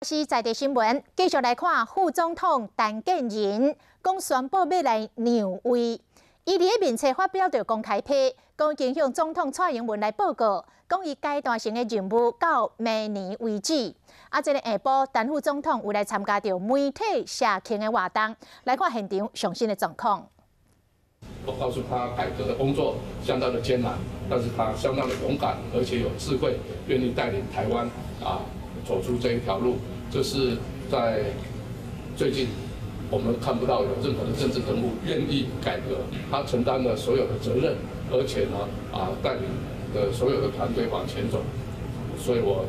是在地新闻，继续来看副总统陈建仁讲宣布要来让位。伊伫个面册发表着公开批，讲已经向总统蔡英文来报告，讲伊阶段性的任务到明年为止。这个下晡，陈副总统有来参加着媒体社庆的活动，来看现场上新的状况。我告诉他，改革的工作相当的艰难，但是他相当的勇敢，而且有智慧，愿意带领台湾走出这一条路。这是在最近我们看不到有任何的政治人物愿意改革，他承担了所有的责任，而且呢带领的所有的团队往前走，所以我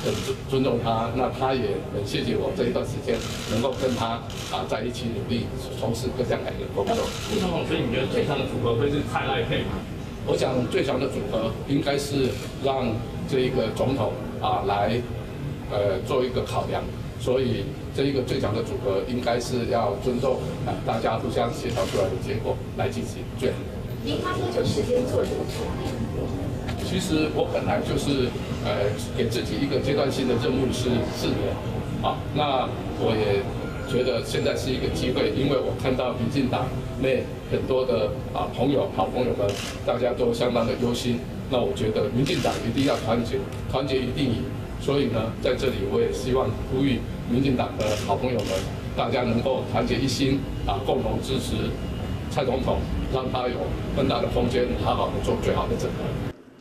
很尊重他，那他也很谢谢我这一段时间能够跟他在一起努力从事各项改革工作。副总统，所以你觉得最强的组合会是蔡赖配吗？我想最强的组合应该是让这一个总统来做一个考量，所以这一个最强的组合应该是要尊重大家互相协调出来的结果来进行最好。您花多久时间做这个处理？其实我本来就是给自己一个阶段性的任务是4年，那我也觉得现在是一个机会，因为我看到民进党内很多的好朋友们，大家都相当的忧心，那我觉得民进党一定要团结，团结一定赢。所以呢，在这里我也希望呼吁民进党的好朋友们，大家能够团结一心，共同支持蔡总统，让他有更大的空间，好好的做最好的整合。